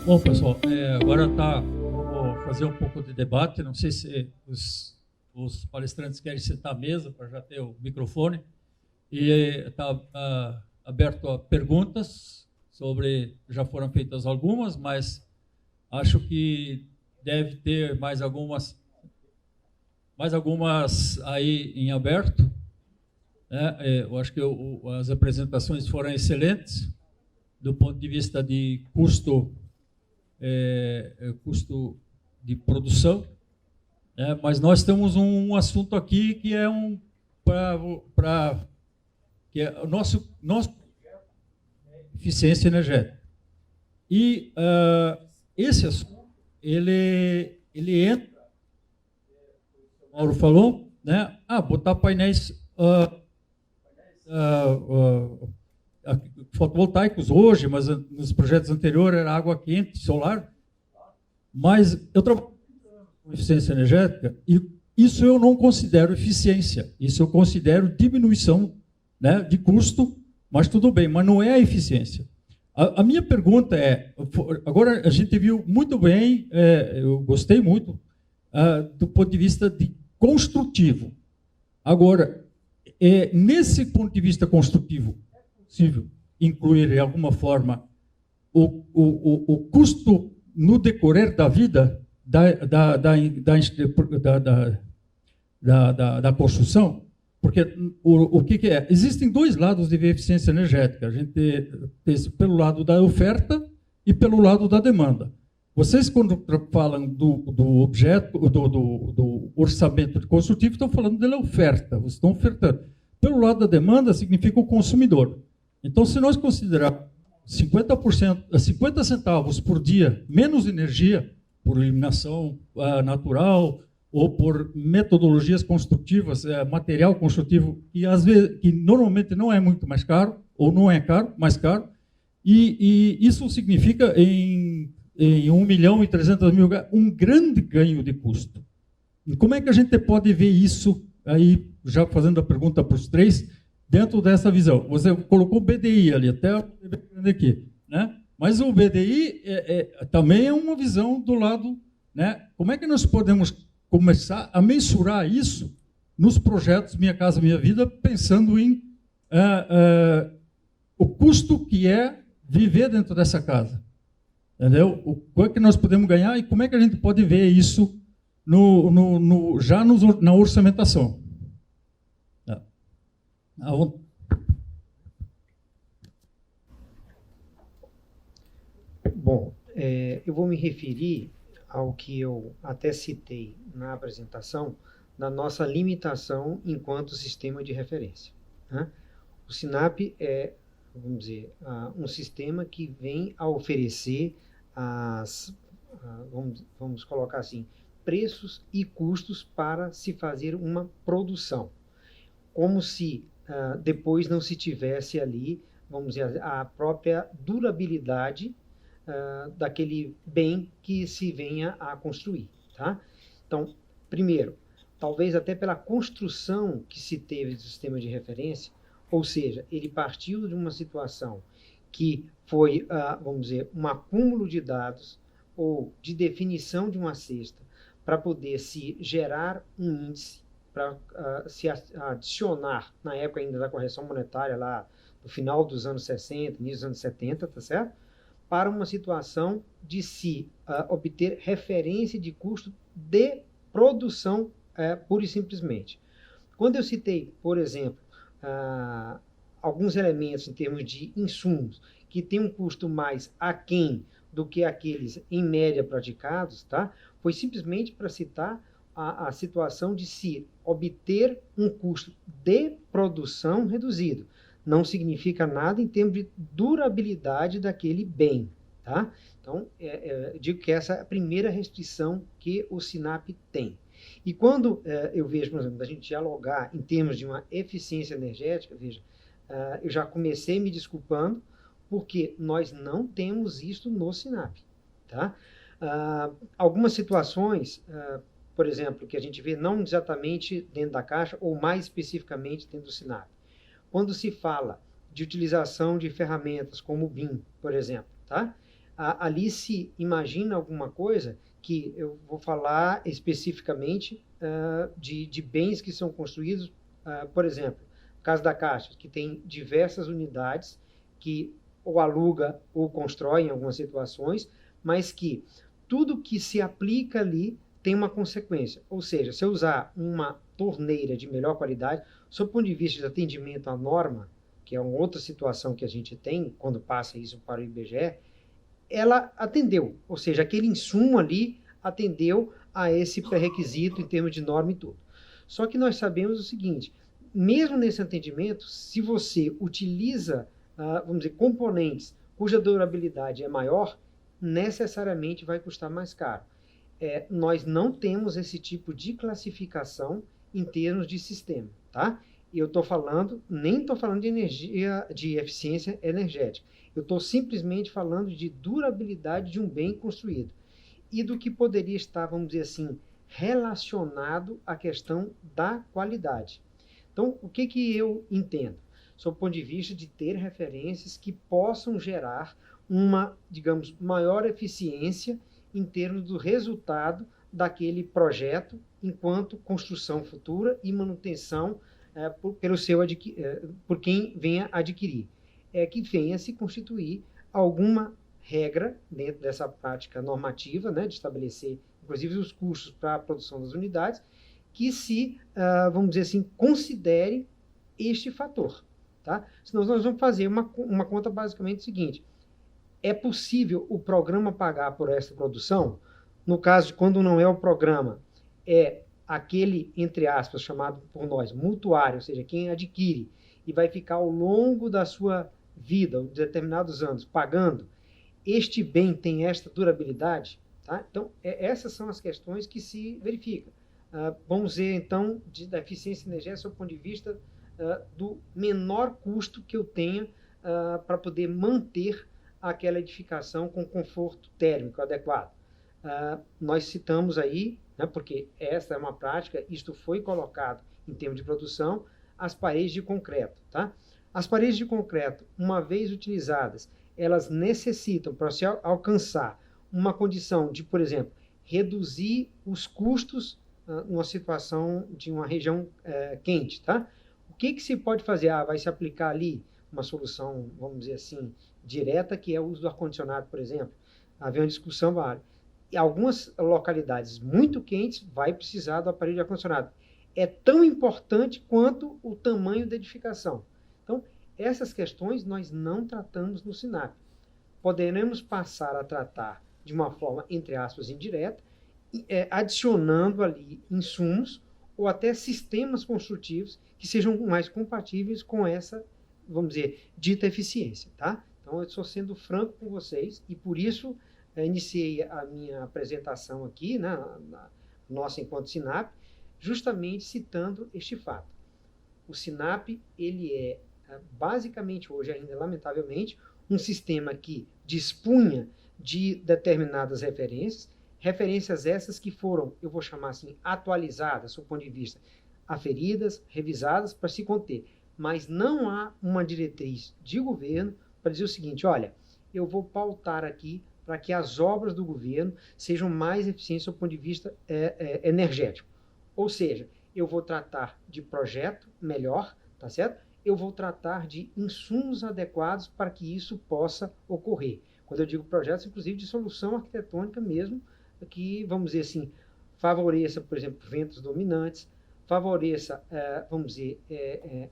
Bom, pessoal, agora vou fazer um pouco de debate. Não sei se os palestrantes querem sentar à mesa para já ter o microfone. E está aberto a perguntas já foram feitas algumas, mas acho que deve ter mais algumas aí em aberto. Eu acho que as apresentações foram excelentes do ponto de vista de custo de produção, mas nós temos um assunto aqui que é que é o nosso eficiência energética. E esse assunto ele entra, o Mauro falou, né? Botar painéis fotovoltaicos hoje, mas nos projetos anteriores era água quente, solar. Mas eu trabalho com eficiência energética e isso eu não considero eficiência, isso eu considero diminuição, né, de custo, mas tudo bem, mas não é a eficiência. A minha pergunta agora a gente viu muito bem, eu gostei muito, do ponto de vista de construtivo. Agora, nesse ponto de vista construtivo, é possível incluir, de alguma forma, o custo no decorrer da vida da construção? Porque o que é? Existem dois lados de ver eficiência energética. A gente tem pelo lado da oferta e pelo lado da demanda. Vocês, quando falam do objeto, do orçamento construtivo, estão falando da oferta, vocês estão ofertando. Pelo lado da demanda, significa o consumidor. Então, se nós considerarmos 50 centavos por dia menos energia, por eliminação natural ou por metodologias construtivas, material construtivo, que normalmente não é muito mais caro, ou não é mais caro, e isso significa em 1.300.000 um grande ganho de custo. E como é que a gente pode ver isso, aí já fazendo a pergunta para os três, dentro dessa visão? Você colocou o BDI ali, até aqui, né? Mas o BDI também é uma visão do lado, né? Como é que nós podemos começar a mensurar isso nos projetos Minha Casa Minha Vida, pensando em o custo que é viver dentro dessa casa? Entendeu? O que nós podemos ganhar e como é que a gente pode ver isso já na orçamentação? Bom, eu vou me referir ao que eu até citei na apresentação, da nossa limitação enquanto sistema de referência, né? O SINAP é, vamos dizer, um sistema que vem a oferecer vamos colocar assim, preços e custos para se fazer uma produção, como se depois não se tivesse ali, vamos dizer, a própria durabilidade daquele bem que se venha a construir, tá? Então, primeiro, talvez até pela construção que se teve do sistema de referência, ou seja, ele partiu de uma situação que foi, vamos dizer, um acúmulo de dados ou de definição de uma cesta para poder se gerar um índice, para se adicionar, na época ainda da correção monetária, lá no final dos anos 60, início dos anos 70, tá certo? Para uma situação de se obter referência de custo de produção pura e simplesmente. Quando eu citei, por exemplo, alguns elementos em termos de insumos que têm um custo mais aquém do que aqueles em média praticados, tá? Foi simplesmente para citar a situação de se obter um custo de produção reduzido. Não significa nada em termos de durabilidade daquele bem, tá? Então, eu digo que essa é a primeira restrição que o SINAP tem. E quando eu vejo, por exemplo, a gente dialogar em termos de uma eficiência energética, veja, eu já comecei me desculpando, porque nós não temos isso no SINAP, tá? Algumas situações, por exemplo, que a gente vê não exatamente dentro da Caixa, ou mais especificamente dentro do SINAP. Quando se fala de utilização de ferramentas como o BIM, por exemplo, tá? Ali se imagina alguma coisa que eu vou falar especificamente de bens que são construídos, por exemplo, no caso da Caixa, que tem diversas unidades que ou aluga ou constrói em algumas situações, mas que tudo que se aplica ali tem uma consequência. Ou seja, se eu usar uma torneira de melhor qualidade, sob o ponto de vista de atendimento à norma, que é uma outra situação que a gente tem quando passa isso para o IBGE, ela atendeu. Ou seja, aquele insumo ali atendeu a esse pré-requisito em termos de norma e tudo. Só que nós sabemos o seguinte, mesmo nesse atendimento, se você utiliza, vamos dizer, componentes cuja durabilidade é maior, necessariamente vai custar mais caro. Nós não temos esse tipo de classificação em termos de sistema, tá? Eu estou falando, nem estou falando de energia, de eficiência energética. Eu estou simplesmente falando de durabilidade de um bem construído e do que poderia estar, vamos dizer assim, relacionado à questão da qualidade. Então, o que eu entendo? Sob o ponto de vista de ter referências que possam gerar uma, digamos, maior eficiência em termos do resultado daquele projeto enquanto construção futura e manutenção por quem venha adquirir. Que venha se constituir alguma regra dentro dessa prática normativa, né, de estabelecer, inclusive, os custos para a produção das unidades, que se, vamos dizer assim, considere este fator. Tá? Senão nós vamos fazer uma conta basicamente seguinte: é possível o programa pagar por esta produção? No caso de quando não é o programa, é aquele, entre aspas, chamado por nós mutuário, ou seja, quem adquire e vai ficar ao longo da sua vida, de determinados anos, pagando, este bem tem esta durabilidade? Tá? Então, essas são as questões que se verificam. Vamos ver, então, da eficiência energética do ponto de vista do menor custo que eu tenha para poder manter aquela edificação com conforto térmico adequado. Nós citamos aí, né, porque esta é uma prática, isto foi colocado em termos de produção, as paredes de concreto. Tá? As paredes de concreto, uma vez utilizadas, elas necessitam, para se alcançar uma condição de, por exemplo, reduzir os custos numa situação de uma região quente. Tá? O que se pode fazer? Vai se aplicar ali uma solução, vamos dizer assim, direta, que é o uso do ar-condicionado, por exemplo. Havia uma discussão vária. Em algumas localidades muito quentes, vai precisar do aparelho de ar-condicionado. É tão importante quanto o tamanho da edificação. Então, essas questões nós não tratamos no SINAP. Poderemos passar a tratar de uma forma, entre aspas, indireta, adicionando ali insumos ou até sistemas construtivos que sejam mais compatíveis com essa, vamos dizer, dita eficiência. Tá? Então, eu estou sendo franco com vocês e, por isso, iniciei a minha apresentação aqui, né, nossa enquanto SINAP, justamente citando este fato. O SINAP, ele é, basicamente, hoje ainda, lamentavelmente, um sistema que dispunha de determinadas referências essas que foram, eu vou chamar assim, atualizadas, do ponto de vista aferidas, revisadas, para se conter. Mas não há uma diretriz de governo para dizer o seguinte: olha, eu vou pautar aqui para que as obras do governo sejam mais eficientes do ponto de vista energético. Ou seja, eu vou tratar de projeto melhor, tá certo? Eu vou tratar de insumos adequados para que isso possa ocorrer. Quando eu digo projetos, inclusive de solução arquitetônica mesmo, que, vamos dizer assim, favoreça, por exemplo, ventos dominantes, favoreça, vamos dizer,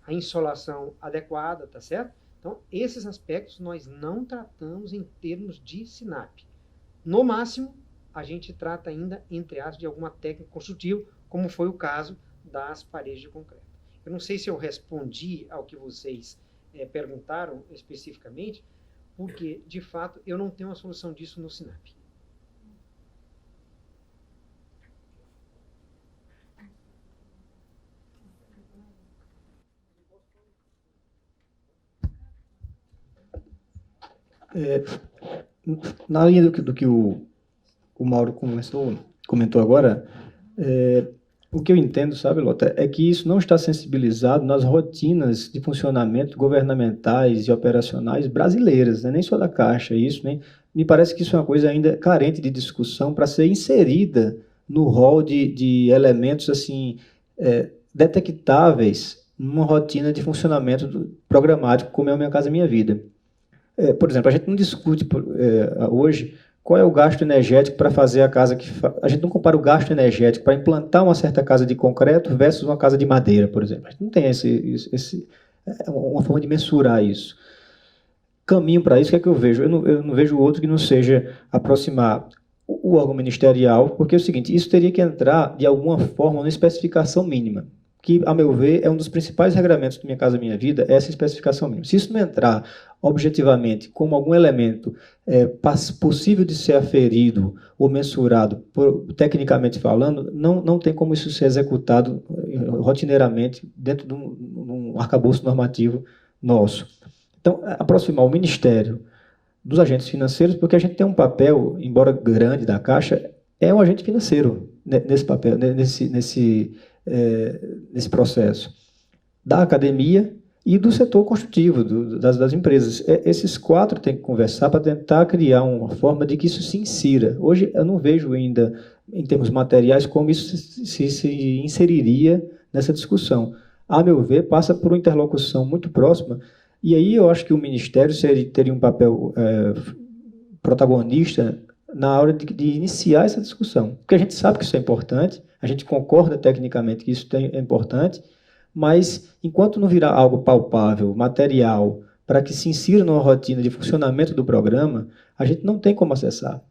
a insolação adequada, tá certo? Então, esses aspectos nós não tratamos em termos de SINAP. No máximo, a gente trata ainda, entre aspas, de alguma técnica construtiva, como foi o caso das paredes de concreto. Eu não sei se eu respondi ao que vocês perguntaram especificamente, porque, de fato, eu não tenho uma solução disso no SINAP. Na linha do que o Mauro comentou agora, O que eu entendo, sabe, Lota, é que isso não está sensibilizado nas rotinas de funcionamento governamentais e operacionais brasileiras, né? Nem só da Caixa, isso, né? Me parece que isso é uma coisa ainda carente de discussão para ser inserida no rol de elementos assim detectáveis numa rotina de funcionamento programático, como é o Minha Casa Minha Vida. Por exemplo, a gente não discute hoje qual é o gasto energético para fazer a casa que... A gente não compara o gasto energético para implantar uma certa casa de concreto versus uma casa de madeira, por exemplo. A gente não tem uma forma de mensurar isso. Caminho para isso, o que é que eu vejo? Eu não vejo outro que não seja aproximar o órgão ministerial, porque é o seguinte, isso teria que entrar, de alguma forma, numa especificação mínima, que, a meu ver, é um dos principais regramentos do Minha Casa Minha Vida, essa especificação mínima. Se isso não entrar objetivamente como algum elemento possível de ser aferido ou mensurado, tecnicamente falando, não tem como isso ser executado rotineiramente dentro de um arcabouço normativo nosso. Então, aproximar o Ministério dos agentes financeiros, porque a gente tem um papel, embora grande, da Caixa, é um agente financeiro nesse papel, nesse processo. Da academia e do setor construtivo, das empresas. Esses quatro têm que conversar para tentar criar uma forma de que isso se insira. Hoje, eu não vejo ainda, em termos materiais, como isso se inseriria nessa discussão. A meu ver, passa por uma interlocução muito próxima, e aí eu acho que o Ministério teria um papel protagonista na hora de iniciar essa discussão. Porque a gente sabe que isso é importante, a gente concorda tecnicamente que isso é importante, mas enquanto não virar algo palpável, material, para que se insira numa rotina de funcionamento do programa, a gente não tem como acessar.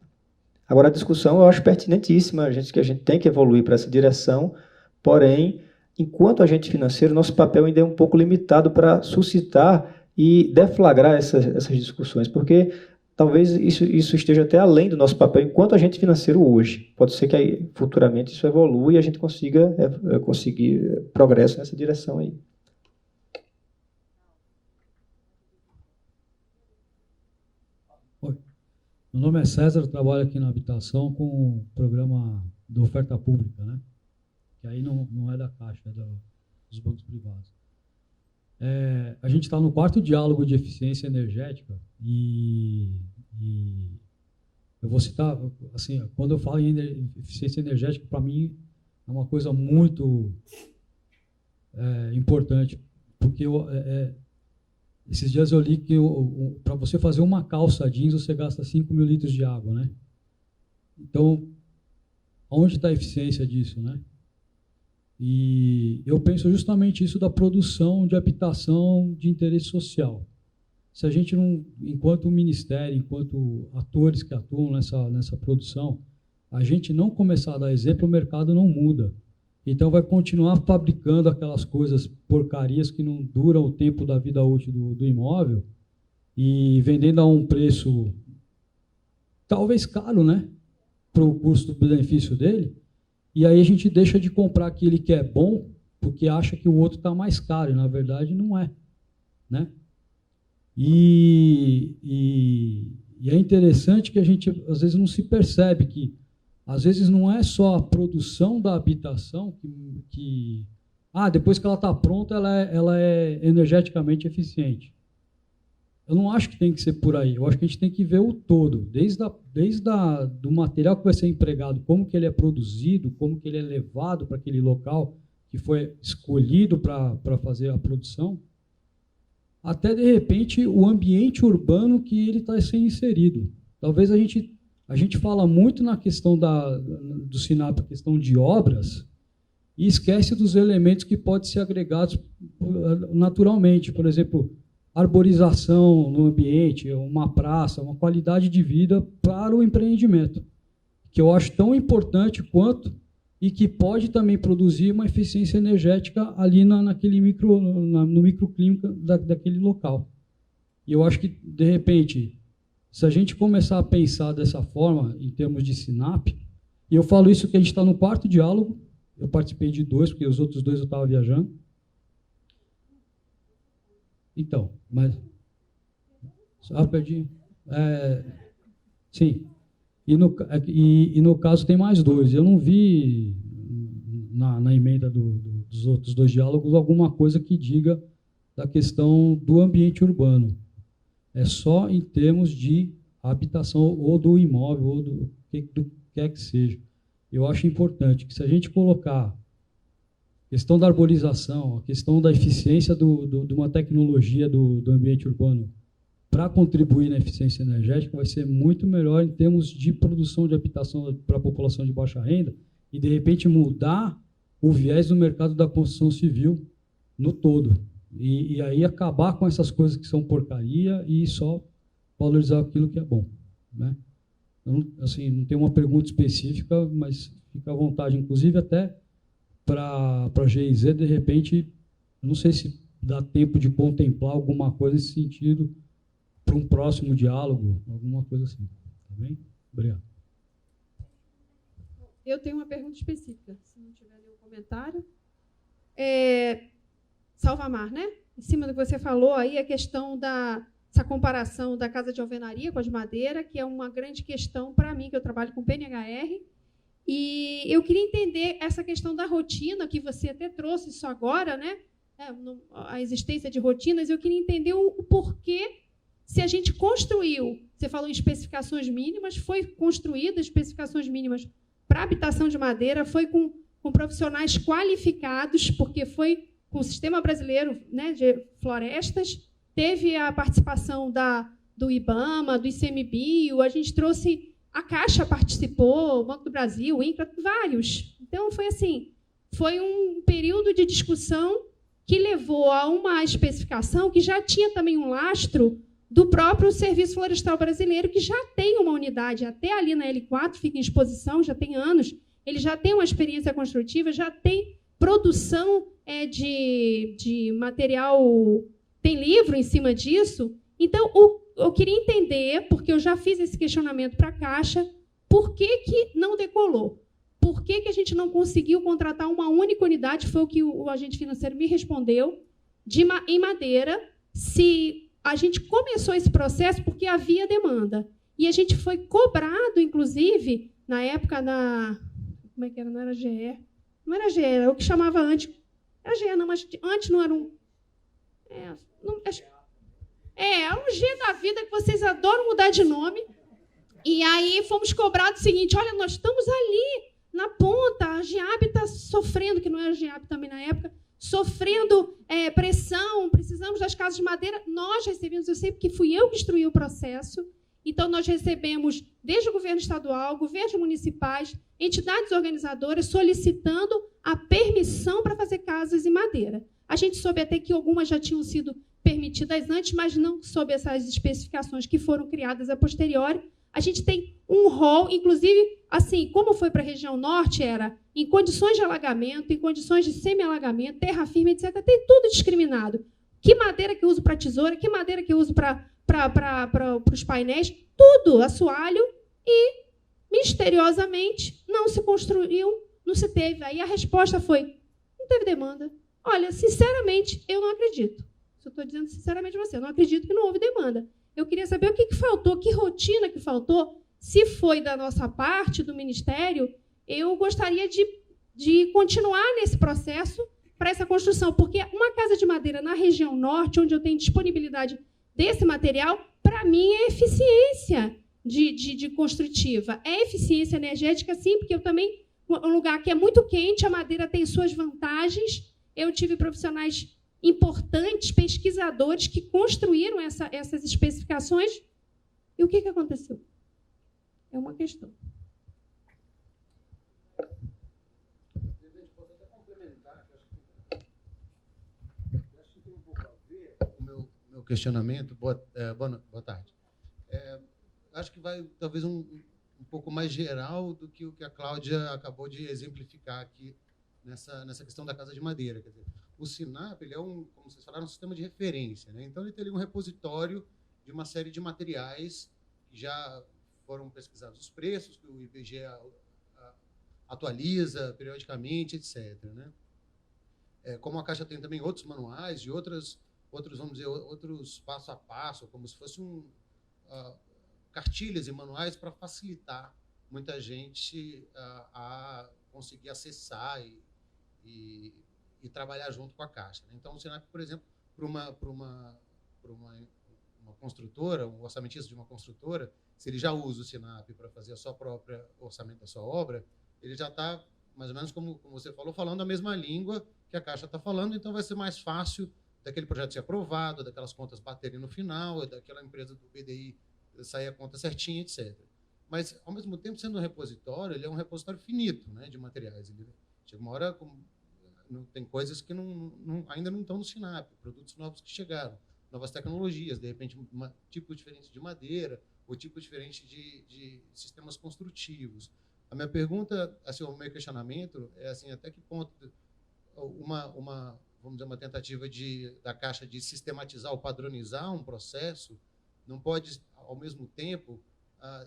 Agora, a discussão eu acho pertinentíssima, que a gente tem que evoluir para essa direção, porém, enquanto agente financeiro, nosso papel ainda é um pouco limitado para suscitar e deflagrar essas discussões, porque talvez isso esteja até além do nosso papel enquanto agente financeiro hoje. Pode ser que aí, futuramente isso evolua e a gente consiga conseguir progresso nessa direção aí. Oi. Meu nome é César, eu trabalho aqui na habitação com o programa de oferta pública, né? Que aí não é da Caixa, é dos bancos privados. A gente está no quarto diálogo de eficiência energética e eu vou citar, assim, quando eu falo em eficiência energética, para mim é uma coisa muito importante, porque esses dias eu li que para você fazer uma calça jeans você gasta 5.000 litros de água, né? Então, onde está a eficiência disso, né? E eu penso justamente isso da produção de habitação de interesse social. Se a gente não, enquanto ministério, enquanto atores que atuam nessa produção, a gente não começar a dar exemplo, o mercado não muda. Então vai continuar fabricando aquelas coisas, porcarias que não duram o tempo da vida útil do imóvel e vendendo a um preço talvez caro, né? Para o custo-benefício dele. E aí a gente deixa de comprar aquele que é bom, porque acha que o outro está mais caro, e na verdade não é, né? E é interessante que a gente, às vezes, não se percebe que, às vezes, não é só a produção da habitação depois que ela está pronta, ela é energeticamente eficiente. Eu não acho que tem que ser por aí. Eu acho que a gente tem que ver o todo, desde do material que vai ser empregado, como que ele é produzido, como que ele é levado para aquele local que foi escolhido para fazer a produção, até, de repente, o ambiente urbano que ele está sendo inserido. Talvez a gente fala muito na questão do SINAP, a questão de obras, e esquece dos elementos que podem ser agregados naturalmente. Por exemplo, arborização no ambiente, uma praça, uma qualidade de vida para o empreendimento, que eu acho tão importante quanto e que pode também produzir uma eficiência energética ali no microclima daquele local. E eu acho que, de repente, se a gente começar a pensar dessa forma, em termos de SINAP, e eu falo isso que a gente está no quarto diálogo, eu participei de 2, porque os outros 2 eu estava viajando. Então, mas... perdi. Sim. E no caso tem mais 2. Eu não vi na emenda dos outros 2 diálogos alguma coisa que diga da questão do ambiente urbano. É só em termos de habitação ou do imóvel, ou do que quer que seja. Eu acho importante que, se a gente colocar a questão da arborização, a questão da eficiência de uma tecnologia do ambiente urbano para contribuir na eficiência energética, vai ser muito melhor em termos de produção de habitação para a população de baixa renda e, de repente, mudar o viés do mercado da construção civil no todo. E aí acabar com essas coisas que são porcaria e só valorizar aquilo que é bom, né? Então, assim, não tem uma pergunta específica, mas fica à vontade, inclusive até para a GIZ, de repente, não sei se dá tempo de contemplar alguma coisa nesse sentido para um próximo diálogo, alguma coisa assim. Tá bem? Obrigado. Eu tenho uma pergunta específica, se não tiver nenhum comentário. Salvamar, né? Em cima do que você falou aí, a questão essa comparação da casa de alvenaria com a de madeira, que é uma grande questão para mim, que eu trabalho com PNHR. E eu queria entender essa questão da rotina, que você até trouxe isso agora, né? A existência de rotinas. Eu queria entender o porquê, se a gente construiu, você falou em especificações mínimas, foi construídas especificações mínimas para habitação de madeira, foi com profissionais qualificados, porque foi com o Sistema Brasileiro, né, de Florestas, teve a participação do IBAMA, do ICMBio, a gente trouxe, a Caixa participou, o Banco do Brasil, o INCRA, vários. Então, foi assim, foi um período de discussão que levou a uma especificação que já tinha também um lastro do próprio Serviço Florestal Brasileiro, que já tem uma unidade, até ali na L4, fica em exposição, já tem anos, ele já tem uma experiência construtiva, já tem produção de material, tem livro em cima disso. Então, eu queria entender, porque eu já fiz esse questionamento para a Caixa, por que não decolou? Por que a gente não conseguiu contratar uma única unidade? Foi o que o agente financeiro me respondeu, em madeira, se a gente começou esse processo porque havia demanda. E a gente foi cobrado, inclusive, na época da... Como é que era? Não era GE. Não era GE, era o que chamava antes. Era GE, não, mas antes não era um... É um G da vida, que vocês adoram mudar de nome. E aí fomos cobrados o seguinte, olha, nós estamos ali, na ponta, a GEAB está sofrendo, que não era GEAB também na época, sofrendo pressão, precisamos das casas de madeira. Nós recebemos, eu sei porque fui eu que instruí o processo, então nós recebemos, desde o governo estadual, governos municipais, entidades organizadoras, solicitando a permissão para fazer casas em madeira. A gente soube até que algumas já tinham sido permitidas antes, mas não sob essas especificações que foram criadas a posteriori. A gente tem um rol, inclusive, assim, como foi para a região norte, era em condições de alagamento, em condições de semi-alagamento, terra firme, etc. Tem tudo discriminado. Que madeira que eu uso para tesoura, que madeira que eu uso para os painéis, tudo, assoalho, e, misteriosamente, não se construiu, não se teve. Aí a resposta foi, não teve demanda. Olha, sinceramente, eu não acredito. Eu estou dizendo sinceramente a você, eu não acredito que não houve demanda. Eu queria saber o que faltou, que rotina que faltou. Se foi da nossa parte, do Ministério, eu gostaria de continuar nesse processo para essa construção, porque uma casa de madeira na região norte, onde eu tenho disponibilidade desse material, para mim é eficiência de construtiva. É eficiência energética, sim, porque eu também, um lugar que é muito quente, a madeira tem suas vantagens. Eu tive profissionais importantes, pesquisadores, que construíram essas especificações. E o que aconteceu? É uma questão. Posso até complementar, acho que tem um pouco a ver com o meu questionamento. Boa tarde. Acho que vai, talvez, um pouco mais geral do que o que a Cláudia acabou de exemplificar aqui nessa questão da casa de madeira. Quer dizer, o SINAP, ele é como vocês falaram, um sistema de referência, né? Então, ele tem ali um repositório de uma série de materiais que já foram pesquisados os preços, que o IBGE atualiza periodicamente, etc., né? Como a Caixa tem também outros manuais de outros, vamos dizer, outros passo a passo, como se fossem cartilhas e manuais para facilitar muita gente a conseguir acessar e trabalhar junto com a Caixa. Então, o Sinap, por exemplo, para uma construtora, um orçamentista de uma construtora, se ele já usa o Sinap para fazer a sua própria orçamento da sua obra, ele já está, mais ou menos como você falou, falando a mesma língua que a Caixa está falando, então vai ser mais fácil daquele projeto ser aprovado, daquelas contas baterem no final, daquela empresa do BDI sair a conta certinha, etc. Mas, ao mesmo tempo, sendo um repositório, ele é um repositório finito, né, de materiais. Ele, chega uma hora, tem coisas que ainda não estão no Sinap, produtos novos que chegaram, novas tecnologias, de repente, tipos diferentes de madeira, ou tipos diferentes de sistemas construtivos. A minha pergunta, assim, o meu questionamento é assim, até que ponto vamos dizer, uma tentativa da Caixa de sistematizar ou padronizar um processo não pode, ao mesmo tempo,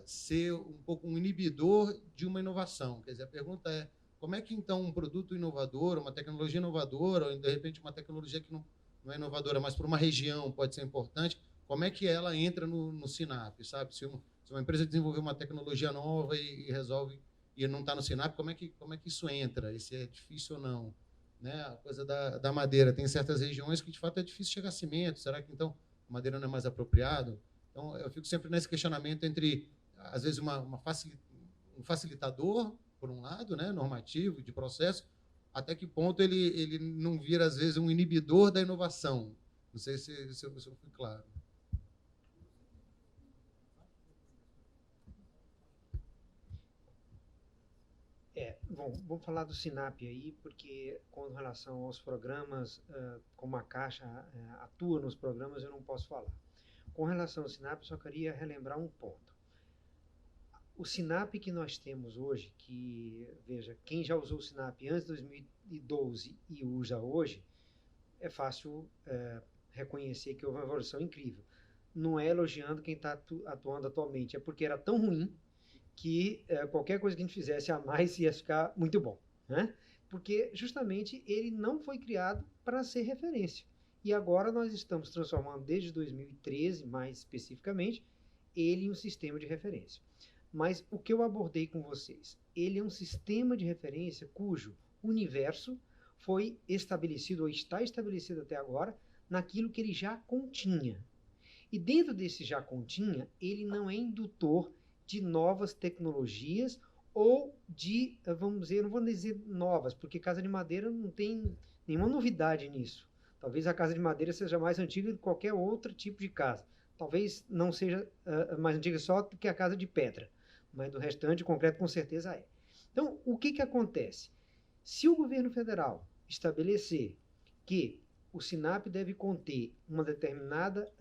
ser um pouco um inibidor de uma inovação. Quer dizer, a pergunta é, como é que, então, um produto inovador, uma tecnologia inovadora, ou, de repente, uma tecnologia que não é inovadora, mas para uma região pode ser importante, como é que ela entra no Sinap, sabe? Se uma empresa desenvolveu uma tecnologia nova e resolve e não está no Sinap, como é que isso entra? E se é difícil ou não? Né? A coisa da madeira. Tem certas regiões que, de fato, é difícil chegar a cimento. Será que, então, a madeira não é mais apropriado? Então, eu fico sempre nesse questionamento entre, às vezes, um facilitador, por um lado, né, normativo, de processo, até que ponto ele não vira, às vezes, um inibidor da inovação. Não sei se eu fui claro. Bom, vamos falar do Sinap aí, porque com relação aos programas, como a Caixa atua nos programas, eu não posso falar. Com relação ao Sinap, eu só queria relembrar um ponto. O Sinap que nós temos hoje, que, veja, quem já usou o Sinap antes de 2012 e usa hoje, é fácil reconhecer que houve uma evolução incrível. Não é elogiando quem está atuando atualmente, é porque era tão ruim que qualquer coisa que a gente fizesse a mais ia ficar muito bom, né? Porque justamente ele não foi criado para ser referência. E agora nós estamos transformando, desde 2013, mais especificamente, ele em um sistema de referência. Mas o que eu abordei com vocês, ele é um sistema de referência cujo universo foi estabelecido, ou está estabelecido até agora, naquilo que ele já continha. E dentro desse já continha, ele não é indutor de novas tecnologias ou de, vamos dizer, não vou dizer novas, porque casa de madeira não tem nenhuma novidade nisso. Talvez a casa de madeira seja mais antiga do que qualquer outro tipo de casa. Talvez não seja mais antiga só do que a casa de pedra, mas do restante, concreto com certeza é. Então, o que acontece? Se o governo federal estabelecer que o Sinap deve conter uma determinada,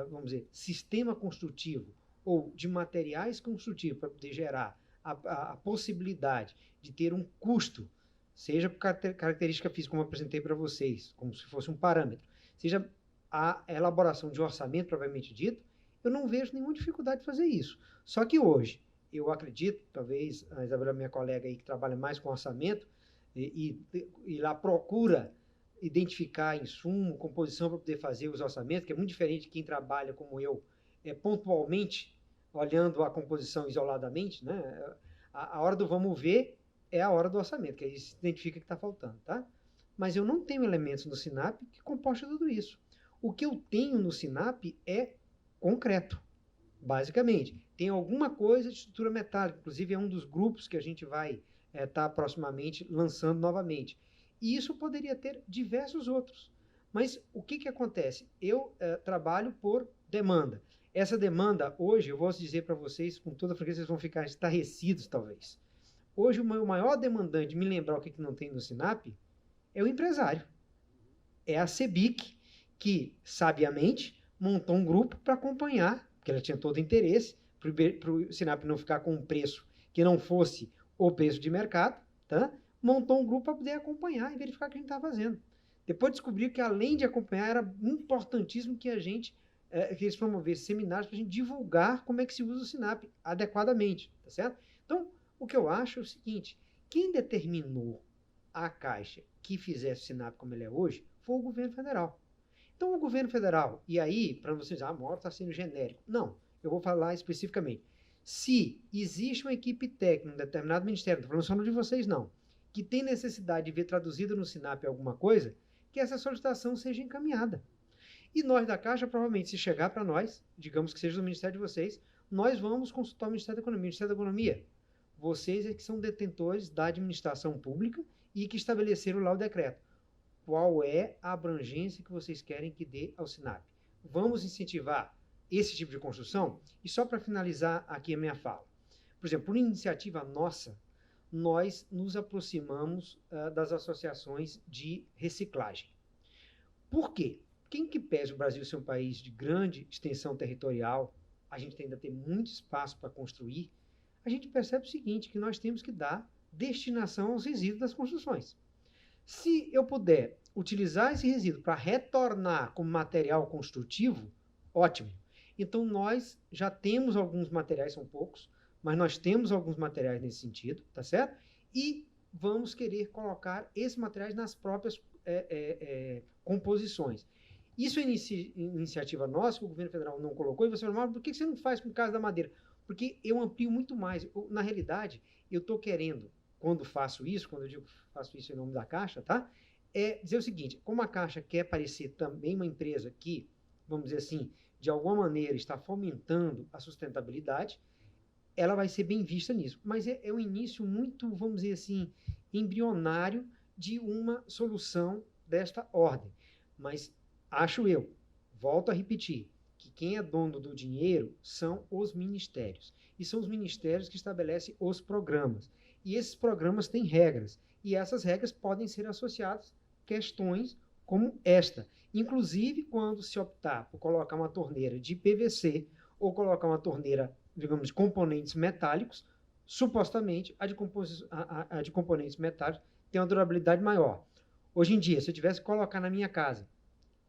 vamos dizer, sistema construtivo ou de materiais construtivos para poder gerar a possibilidade de ter um custo, seja por característica física, como eu apresentei para vocês, como se fosse um parâmetro, seja a elaboração de orçamento, propriamente dito, eu não vejo nenhuma dificuldade de fazer isso. Só que hoje, eu acredito, talvez a Isabela, minha colega aí, que trabalha mais com orçamento, e lá procura identificar insumo, composição para poder fazer os orçamentos, que é muito diferente de quem trabalha como eu, pontualmente, olhando a composição isoladamente, né? A hora do vamos ver é a hora do orçamento, que aí se identifica que está faltando, tá? Mas eu não tenho elementos no Sinap que compostam tudo isso. O que eu tenho no Sinap é concreto, basicamente. Tem alguma coisa de estrutura metálica, inclusive é um dos grupos que a gente vai estar proximamente lançando novamente. E isso poderia ter diversos outros. Mas o que acontece? Eu trabalho por demanda. Essa demanda, hoje, eu vou dizer para vocês, com toda franqueza, vocês vão ficar estarrecidos, talvez. Hoje, o meu maior demandante, me lembrar o que não tem no Sinap, é o empresário. É a CEBIC, que, sabiamente, montou um grupo para acompanhar, porque ela tinha todo interesse, para o Sinap não ficar com um preço que não fosse o preço de mercado, tá? Montou um grupo para poder acompanhar e verificar o que a gente está fazendo. Depois descobriu que, além de acompanhar, era importantíssimo que a gente que eles promovessem seminários para a gente divulgar como é que se usa o Sinap adequadamente, tá certo? Então, o que eu acho é o seguinte, quem determinou a Caixa que fizesse o Sinap como ele é hoje foi o governo federal. Então, o governo federal, e aí, para vocês, a moto está sendo genérico. Não, eu vou falar especificamente. Se existe uma equipe técnica, um determinado ministério, não estou falando só de vocês, não, que tem necessidade de ver traduzida no SINAP alguma coisa, que essa solicitação seja encaminhada. E nós da Caixa, provavelmente, se chegar para nós, digamos que seja do Ministério de vocês, nós vamos consultar o Ministério da Economia. Ministério da Economia, vocês é que são detentores da administração pública e que estabeleceram lá o decreto. Qual é a abrangência que vocês querem que dê ao SINAP? Vamos incentivar esse tipo de construção? E só para finalizar aqui a minha fala. Por exemplo, por iniciativa nossa, nós nos aproximamos das associações de reciclagem. Por quê? Quem que pese o Brasil ser um país de grande extensão territorial, a gente ainda tem muito espaço para construir, a gente percebe o seguinte, que nós temos que dar destinação aos resíduos das construções. Se eu puder utilizar esse resíduo para retornar como material construtivo, ótimo. Então, nós já temos alguns materiais, são poucos, mas nós temos alguns materiais nesse sentido, tá certo? E vamos querer colocar esses materiais nas próprias composições. Isso é iniciativa nossa, que o governo federal não colocou, e você fala, mas por que você não faz com o caso da madeira? Porque eu amplio muito mais. Na realidade, eu estou querendo, quando faço isso, quando eu digo faço isso em nome da Caixa, tá? É dizer o seguinte, como a Caixa quer parecer também uma empresa que, vamos dizer assim, de alguma maneira está fomentando a sustentabilidade, ela vai ser bem vista nisso. Mas é um início muito, vamos dizer assim, embrionário de uma solução desta ordem. Mas acho eu, volto a repetir, que quem é dono do dinheiro são os ministérios. E são os ministérios que estabelecem os programas. E esses programas têm regras. E essas regras podem ser associadas a questões como esta. Inclusive, quando se optar por colocar uma torneira de PVC ou colocar uma torneira, digamos, de componentes metálicos, supostamente a de componentes metálicos tem uma durabilidade maior. Hoje em dia, se eu tivesse que colocar na minha casa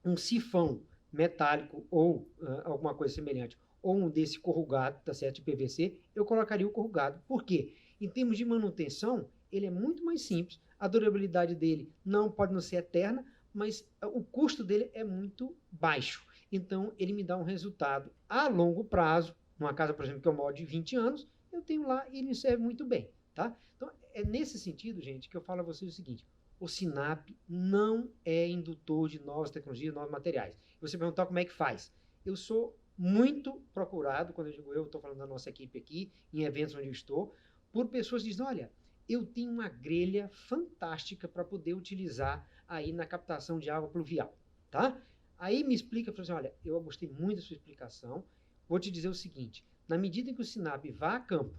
um sifão metálico ou alguma coisa semelhante, ou um desse corrugado, tá certo, de PVC, eu colocaria o corrugado. Por quê? Em termos de manutenção, ele é muito mais simples, a durabilidade dele pode não ser eterna, mas o custo dele é muito baixo. Então, ele me dá um resultado a longo prazo. Numa casa, por exemplo, que eu moro de 20 anos, eu tenho lá e ele me serve muito bem. Tá? Então, é nesse sentido, gente, que eu falo a vocês o seguinte, o SINAP não é indutor de novas tecnologias, novos materiais. Você perguntar como é que faz. Eu sou muito procurado, quando eu digo eu estou falando da nossa equipe aqui, em eventos onde eu estou, por pessoas que dizem, olha, eu tenho uma grelha fantástica para poder utilizar aí na captação de água pluvial, tá? Aí me explica, fala assim, olha, eu gostei muito da sua explicação, vou te dizer o seguinte, na medida em que o SINAP vá a campo,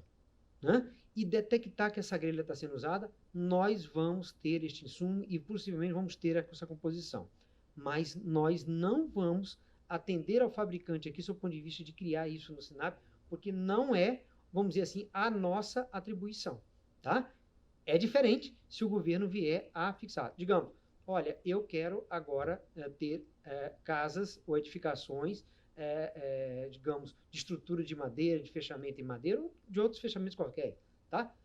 né, e detectar que essa grelha está sendo usada, nós vamos ter este insumo e possivelmente vamos ter essa composição. Mas nós não vamos atender ao fabricante aqui, sob o ponto de vista de criar isso no SINAP, porque não é, vamos dizer assim, a nossa atribuição, tá? É diferente se o governo vier a fixar. Digamos, olha, eu quero agora ter casas ou edificações, digamos, de estrutura de madeira, de fechamento em madeira ou de outros fechamentos qualquer, tá?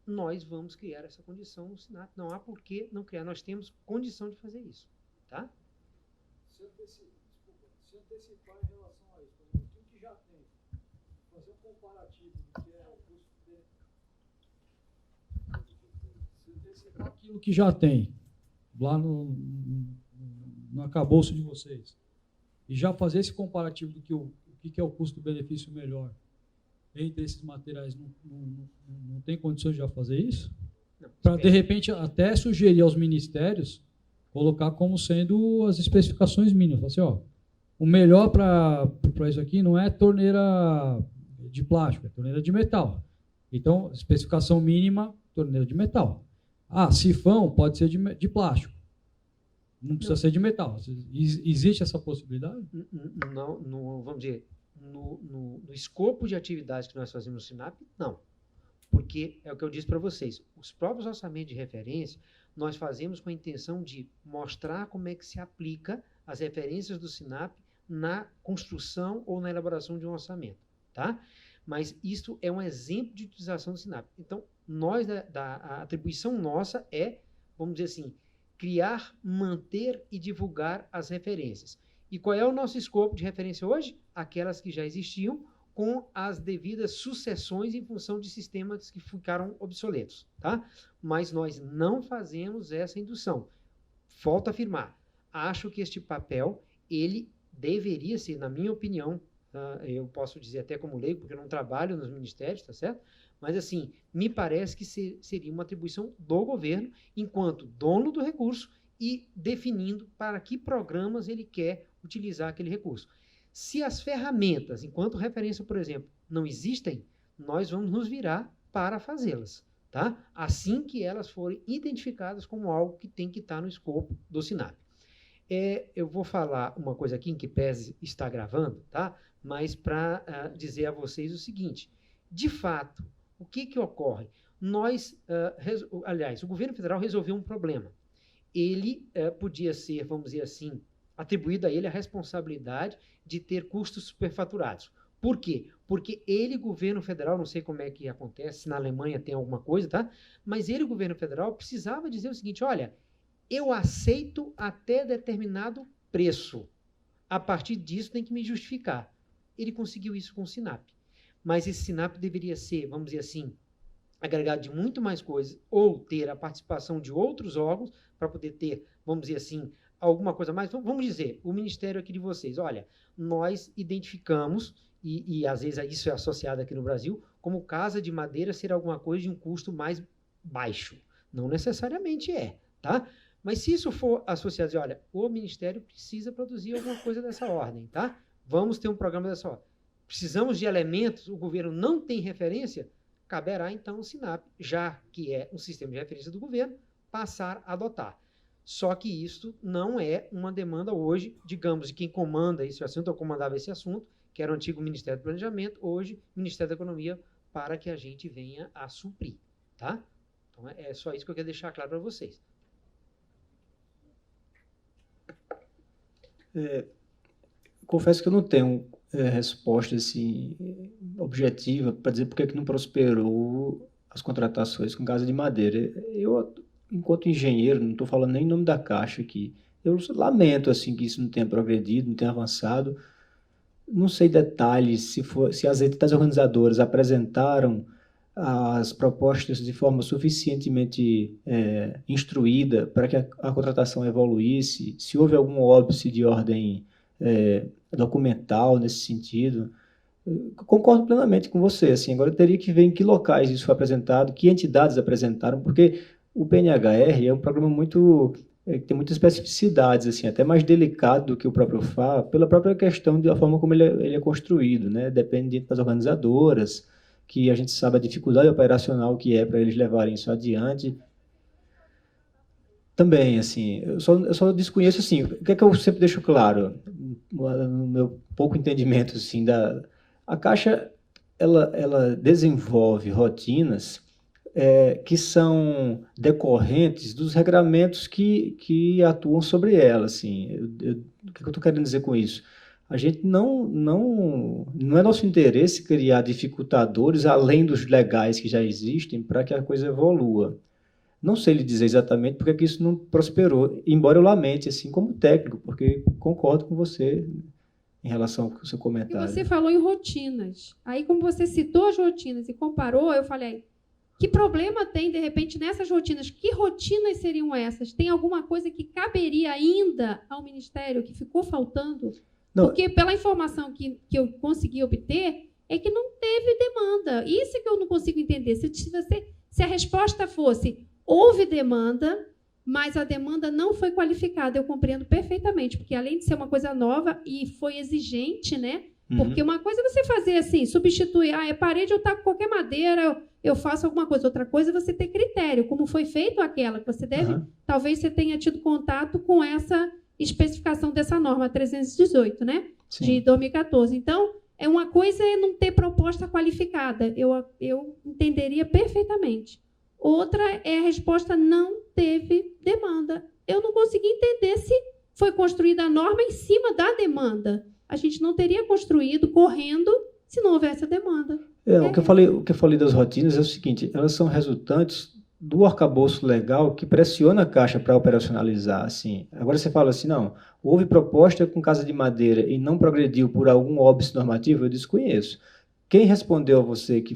Nós vamos criar essa condição no SINAP. Não há por que não criar. Nós temos condição de fazer isso, tá? Se antecipar em relação a isso, por exemplo, o que já tem, fazer um comparativo do que é o custo dele. Se antecipar aquilo que já tem, lá no arcabouço de vocês, e já fazer esse comparativo do que é o custo-benefício melhor entre esses materiais, não tem condições de já fazer isso? Para, de repente, até sugerir aos ministérios colocar como sendo as especificações mínimas. Assim, ó, o melhor para isso aqui não é torneira de plástico, é torneira de metal. Então, especificação mínima, torneira de metal. Ah, sifão pode ser de plástico. Não precisa ser de metal. Existe essa possibilidade? Não, vamos dizer, no escopo de atividades que nós fazemos no SINAP, não. Porque é o que eu disse para vocês, os próprios orçamentos de referência, nós fazemos com a intenção de mostrar como é que se aplica as referências do SINAP na construção ou na elaboração de um orçamento, tá? Mas isso é um exemplo de utilização do SINAP. Então, a atribuição nossa é, vamos dizer assim, criar, manter e divulgar as referências. E qual é o nosso escopo de referência hoje? Aquelas que já existiam com as devidas sucessões em função de sistemas que ficaram obsoletos, tá? Mas nós não fazemos essa indução. Volto a afirmar, acho que este papel, ele deveria ser, na minha opinião, eu posso dizer até como leigo, porque eu não trabalho nos ministérios, tá certo? Mas, assim, me parece que seria uma atribuição do governo, enquanto dono do recurso, e definindo para que programas ele quer utilizar aquele recurso. Se as ferramentas, enquanto referência, por exemplo, não existem, nós vamos nos virar para fazê-las, tá? Assim que elas forem identificadas como algo que tem que estar no escopo do SINAP. Eu vou falar uma coisa aqui, em que pese está gravando, tá? Mas para dizer a vocês o seguinte, de fato, o que ocorre? Aliás, o governo federal resolveu um problema. Ele podia ser, vamos dizer assim, atribuída a ele a responsabilidade de ter custos superfaturados. Por quê? Porque ele, governo federal, não sei como é que acontece, se na Alemanha tem alguma coisa, tá? Mas ele, governo federal, precisava dizer o seguinte, olha, eu aceito até determinado preço. A partir disso tem que me justificar. Ele conseguiu isso com o SINAP. Mas esse SINAP deveria ser, vamos dizer assim, agregado de muito mais coisas, ou ter a participação de outros órgãos, para poder ter, vamos dizer assim, alguma coisa mais. Vamos dizer, o ministério aqui de vocês, olha, nós identificamos, e às vezes isso é associado aqui no Brasil, como casa de madeira ser alguma coisa de um custo mais baixo. Não necessariamente é, tá? Mas se isso for associado, dizer, olha, o ministério precisa produzir alguma coisa dessa ordem, tá? Vamos ter um programa dessa ordem. Precisamos de elementos, o governo não tem referência, caberá então o SINAP, já que é um sistema de referência do governo, passar a adotar. Só que isso não é uma demanda hoje, digamos, de quem comanda esse assunto, ou comandava esse assunto, que era o antigo Ministério do Planejamento, hoje Ministério da Economia, para que a gente venha a suprir, tá? Então é só isso que eu quero deixar claro para vocês. Confesso que eu não tenho resposta assim, objetiva para dizer por que não prosperou as contratações com casa de madeira. Eu, enquanto engenheiro, não estou falando nem em nome da Caixa aqui, eu lamento assim, que isso não tenha progredido, não tenha avançado. Não sei detalhes se as entidades organizadoras apresentaram as propostas de forma suficientemente instruída para que a contratação evoluísse, se houve algum óbice de ordem documental nesse sentido. Eu concordo plenamente com você. Assim, agora eu teria que ver em que locais isso foi apresentado, que entidades apresentaram, porque o PNHR é um programa que tem muitas especificidades, assim, até mais delicado do que o próprio FA, pela própria questão da forma como ele é construído, né? Depende das organizadoras, que a gente sabe a dificuldade operacional que é para eles levarem isso adiante. Também, assim, eu só desconheço, assim, o que é que eu sempre deixo claro, no meu pouco entendimento, assim, a Caixa, ela desenvolve rotinas que são decorrentes dos regramentos que atuam sobre ela, assim. O que eu estou querendo dizer com isso? A gente não é nosso interesse criar dificultadores além dos legais que já existem para que a coisa evolua. Não sei lhe dizer exatamente porque que isso não prosperou, embora eu lamente, assim, como técnico, porque concordo com você em relação ao seu comentário. E você falou em rotinas. Aí, como você citou as rotinas e comparou, eu falei, que problema tem, de repente, nessas rotinas? Que rotinas seriam essas? Tem alguma coisa que caberia ainda ao Ministério que ficou faltando? Não. Porque, pela informação que eu consegui obter, é que não teve demanda. Isso é que eu não consigo entender. Se a resposta fosse, houve demanda, mas a demanda não foi qualificada, eu compreendo perfeitamente, porque, além de ser uma coisa nova e foi exigente, né? Porque uma coisa é você fazer assim, substituir, é parede, eu taco qualquer madeira, eu faço alguma coisa. Outra coisa é você ter critério, como foi feito aquela, que você deve, talvez você tenha tido contato com essa especificação dessa norma 318, né? Sim. De 2014. Então, uma coisa é não ter proposta qualificada, eu entenderia perfeitamente. Outra é a resposta não teve demanda. Eu não consegui entender se foi construída a norma em cima da demanda. A gente não teria construído correndo se não houvesse a demanda. O que eu falei das rotinas é o seguinte, elas são resultantes do arcabouço legal que pressiona a Caixa para operacionalizar. Assim. Agora você fala assim, não, houve proposta com casa de madeira e não progrediu por algum óbice normativo, eu desconheço. Quem respondeu a você que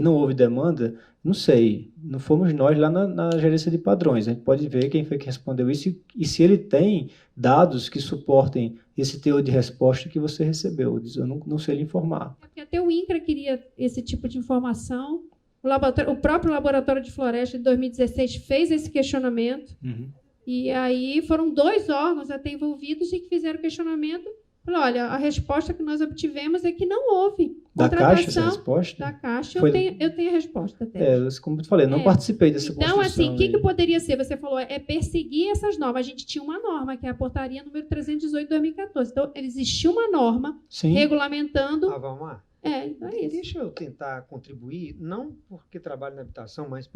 não houve demanda, não sei. Não fomos nós lá na gerência de padrões. A gente pode ver quem foi que respondeu isso e se ele tem dados que suportem esse teor de resposta que você recebeu. Eu não sei lhe informar. Porque até o INCRA queria esse tipo de informação. O próprio Laboratório de Floresta, de 2016, fez esse questionamento. Uhum. E aí foram 2 órgãos até envolvidos e que fizeram o questionamento. Falaram, olha, a resposta que nós obtivemos é que não houve Da contratação. Caixa essa resposta? Da Caixa, Foi... eu tenho a resposta até. Como eu falei, não participei dessa Então, construção. assim, o que poderia ser? Você falou, é perseguir essas normas. A gente tinha uma norma, que é a portaria número 318 de 2014. Então, existia uma norma regulamentando... Valmar, então é isso. deixa eu tentar contribuir, não porque trabalho na habitação, mas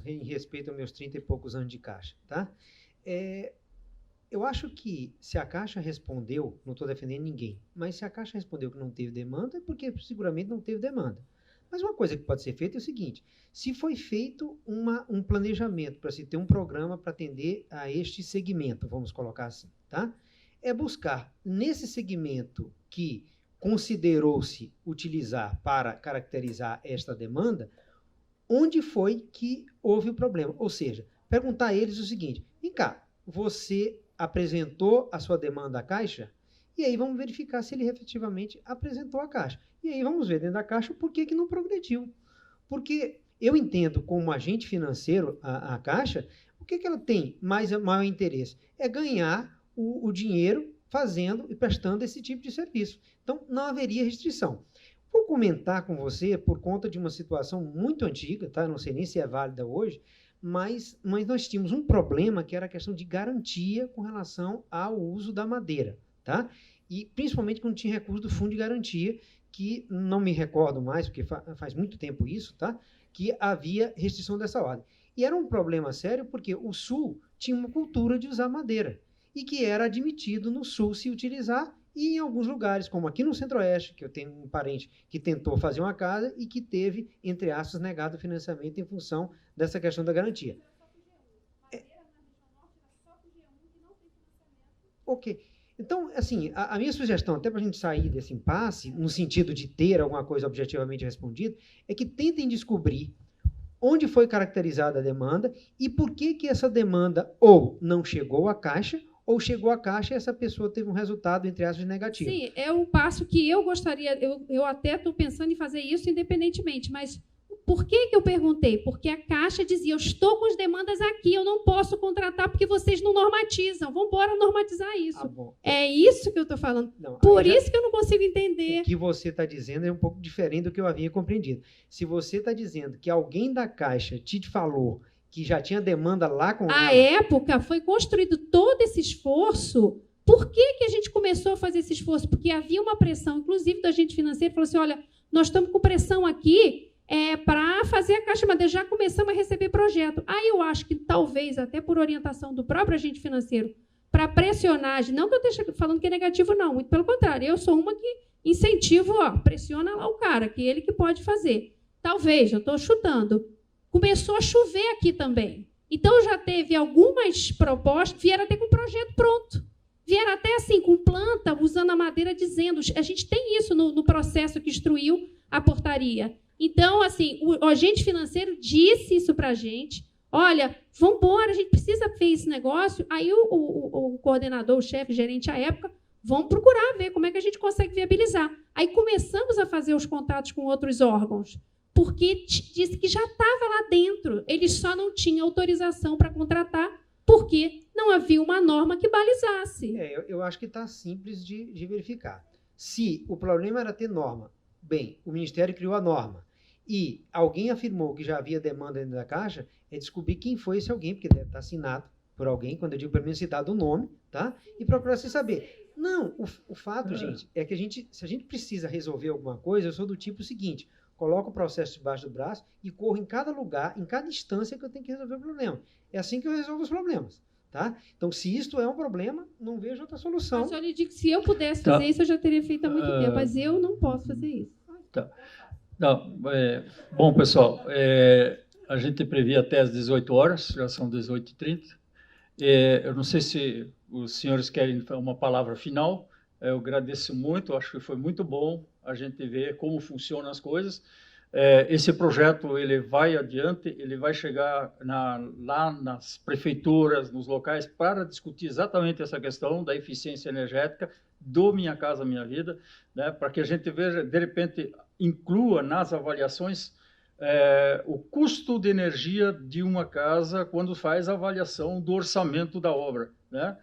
em respeito aos meus 30 e poucos anos de Caixa, tá? Eu acho que se a Caixa respondeu, não estou defendendo ninguém, mas se a Caixa respondeu que não teve demanda, é porque seguramente não teve demanda. Mas uma coisa que pode ser feita é o seguinte, se foi feito um planejamento para se ter um programa para atender a este segmento, vamos colocar assim, tá? É buscar nesse segmento que considerou-se utilizar para caracterizar esta demanda, onde foi que houve o problema. Ou seja, perguntar a eles o seguinte, vem cá, você apresentou a sua demanda à Caixa, e aí vamos verificar se ele efetivamente apresentou à Caixa. E aí vamos ver dentro da Caixa por que não progrediu. Porque eu entendo como agente financeiro a Caixa, o que ela tem maior interesse? É ganhar o dinheiro fazendo e prestando esse tipo de serviço. Então, não haveria restrição. Vou comentar com você por conta de uma situação muito antiga, tá? Não sei nem se é válida hoje, mas nós tínhamos um problema que era a questão de garantia com relação ao uso da madeira, tá? E principalmente quando tinha recurso do fundo de garantia, que não me recordo mais, porque faz muito tempo isso, tá? Que havia restrição dessa ordem. E era um problema sério porque o Sul tinha uma cultura de usar madeira e que era admitido no Sul se utilizar e em alguns lugares, como aqui no Centro-Oeste, que eu tenho um parente que tentou fazer uma casa e que teve, entre aspas, negado o financiamento em função dessa questão da garantia. Ok. Então, assim, a minha sugestão, até para a gente sair desse impasse, no sentido de ter alguma coisa objetivamente respondida, é que tentem descobrir onde foi caracterizada a demanda e por que essa demanda ou não chegou à Caixa ou chegou à Caixa e essa pessoa teve um resultado, entre aspas, negativo. Sim, é um passo que eu gostaria, eu até estou pensando em fazer isso independentemente, mas por que eu perguntei? Porque a Caixa dizia, eu estou com as demandas aqui, eu não posso contratar porque vocês não normatizam, vamos embora normatizar isso. É isso que eu estou falando. Não, por isso que eu não consigo entender. O que você está dizendo é um pouco diferente do que eu havia compreendido. Se você está dizendo que alguém da Caixa te falou que já tinha demanda lá com ela... À época, foi construído todo esse esforço. Por que a gente começou a fazer esse esforço? Porque havia uma pressão, inclusive do agente financeiro, falou assim, olha, nós estamos com pressão aqui para fazer a Caixa de Madeira, já começamos a receber projeto. Aí eu acho que talvez, até por orientação do próprio agente financeiro, para pressionar, não que eu esteja falando que é negativo, não, muito pelo contrário, eu sou uma que incentivo, pressiona lá o cara, que ele que pode fazer. Talvez, eu estou chutando. Começou a chover aqui também. Então, já teve algumas propostas, vieram até com o projeto pronto. Vieram até assim, com planta, usando a madeira, dizendo... A gente tem isso no processo que instruiu a portaria. Então, assim, o agente financeiro disse isso para a gente. Olha, vamos embora, a gente precisa fazer esse negócio. Aí o coordenador, o chefe, gerente à época, vamos procurar ver como é que a gente consegue viabilizar. Aí começamos a fazer os contatos com outros órgãos. Porque disse que já estava lá dentro. Eles só não tinham autorização para contratar, porque não havia uma norma que balizasse. Eu acho que está simples de verificar. Se o problema era ter norma, bem, o Ministério criou a norma, e alguém afirmou que já havia demanda dentro da Caixa, é descobrir quem foi esse alguém, porque deve estar assinado por alguém, quando eu digo pelo menos citado o nome, tá? E procurar se saber. Não, o fato, gente, é que se a gente precisa resolver alguma coisa, eu sou do tipo seguinte... Coloco o processo debaixo do braço e corro em cada lugar, em cada instância que eu tenho que resolver o problema. É assim que eu resolvo os problemas. Tá? Então, se isto é um problema, não vejo outra solução. Mas eu lhe digo que se eu pudesse fazer isso, eu já teria feito há muito tempo. Mas eu não posso fazer isso. Tá. Não, bom, pessoal, a gente previa até às 18 horas, já são 18h30. Eu não sei se os senhores querem uma palavra final. Eu agradeço muito, acho que foi muito bom a gente ver como funcionam as coisas. Esse projeto ele vai adiante, ele vai chegar lá nas prefeituras, nos locais, para discutir exatamente essa questão da eficiência energética do Minha Casa Minha Vida, né, para que a gente veja, de repente, inclua nas avaliações o custo de energia de uma casa quando faz a avaliação do orçamento da obra, né?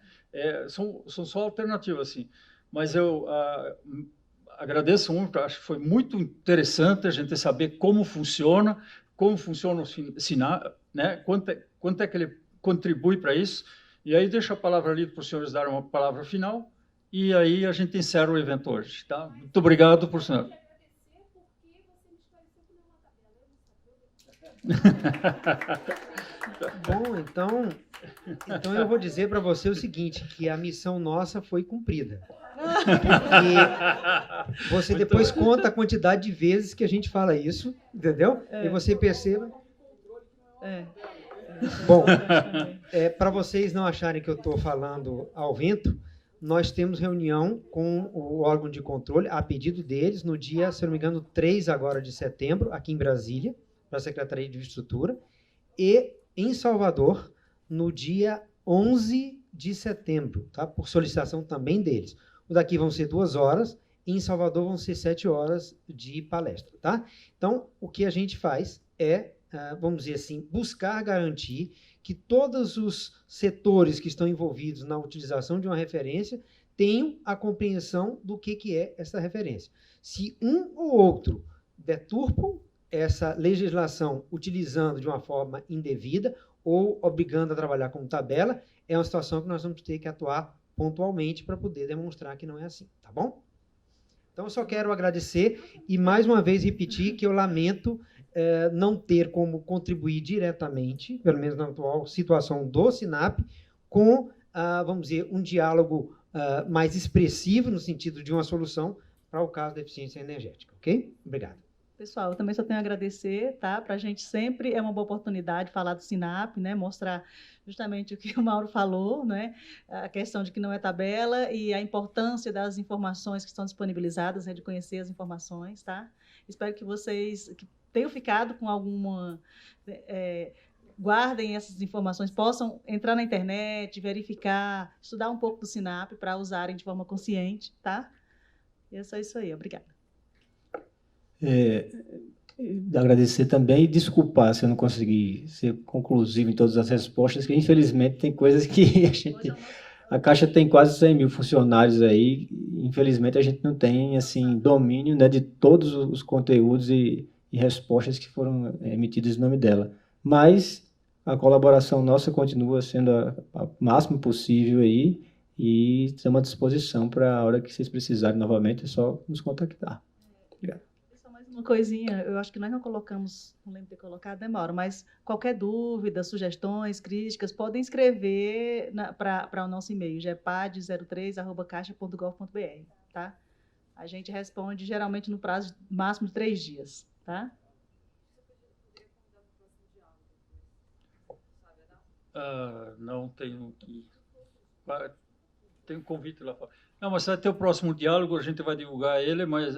São só alternativas, assim. Mas eu agradeço muito, acho que foi muito interessante a gente saber como funciona o SINAP, né? Quanto é que ele contribui para isso. E aí deixo a palavra ali para os senhores darem uma palavra final, e aí a gente encerra o evento hoje. Tá? Muito obrigado por senhor. Bom, então eu vou dizer para você o seguinte, que a missão nossa foi cumprida. Porque você depois conta a quantidade de vezes que a gente fala isso, entendeu? E você perceba... Bom, para vocês não acharem que eu estou falando ao vento, nós temos reunião com o órgão de controle, a pedido deles, no dia, se não me engano, 3 agora de setembro, aqui em Brasília, para a Secretaria de Infraestrutura, e em Salvador, no dia 11 de setembro, tá? Por solicitação também deles. O daqui vão ser 2 horas, e em Salvador vão ser 7 horas de palestra. Tá? Então, o que a gente faz é, vamos dizer assim, buscar garantir que todos os setores que estão envolvidos na utilização de uma referência tenham a compreensão do que é essa referência. Se um ou outro deturpam essa legislação utilizando de uma forma indevida ou obrigando a trabalhar como tabela, é uma situação que nós vamos ter que atuar pontualmente para poder demonstrar que não é assim, tá bom? Então, eu só quero agradecer e, mais uma vez, repetir que eu lamento não ter como contribuir diretamente, pelo menos na atual situação do SINAP, com, vamos dizer, um diálogo mais expressivo, no sentido de uma solução para o caso da eficiência energética, ok? Obrigado. Pessoal, eu também só tenho a agradecer, tá? Para a gente sempre é uma boa oportunidade falar do SINAP, né? Mostrar justamente o que o Mauro falou, né? A questão de que não é tabela e a importância das informações que estão disponibilizadas, né? De conhecer as informações, tá? Espero que vocês tenham ficado com alguma... guardem essas informações, possam entrar na internet, verificar, estudar um pouco do SINAP para usarem de forma consciente, tá? E é só isso aí. Obrigada. Agradecer também e desculpar se eu não consegui ser conclusivo em todas as respostas, que infelizmente tem coisas que a Caixa tem quase 100 mil funcionários aí, infelizmente a gente não tem assim, domínio, né, de todos os conteúdos e respostas que foram emitidas em nome dela. Mas a colaboração nossa continua sendo a máximo possível aí e estamos à disposição para a hora que vocês precisarem novamente, é só nos contactar. Obrigado. Uma coisinha, eu acho que nós não colocamos, não lembro de ter colocado, né, Mauro? Mas qualquer dúvida, sugestões, críticas, podem escrever para o nosso e-mail, gepad03@caixa.gov.br, tá? A gente responde geralmente no prazo máximo de 3 dias, tá? Não tenho que... Tem um convite lá fora. Não, mas vai ter o próximo diálogo, a gente vai divulgar ele, mas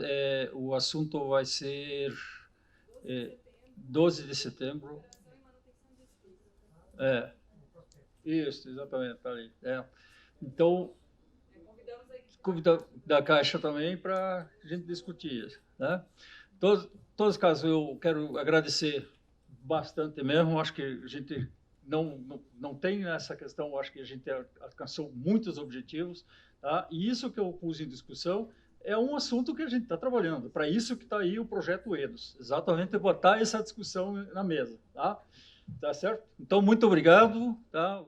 o assunto vai ser 12 de setembro. Isso, exatamente, está ali. Então, convidamos da Caixa também para a gente discutir isso. Né? Todos os casos, eu quero agradecer bastante mesmo, acho que a gente... Não tem essa questão, acho que a gente alcançou muitos objetivos, tá? E isso que eu pus em discussão é um assunto que a gente está trabalhando. Para isso que está aí o projeto EDOS, exatamente botar essa discussão na mesa, tá? Tá certo? Então, muito obrigado. Tá?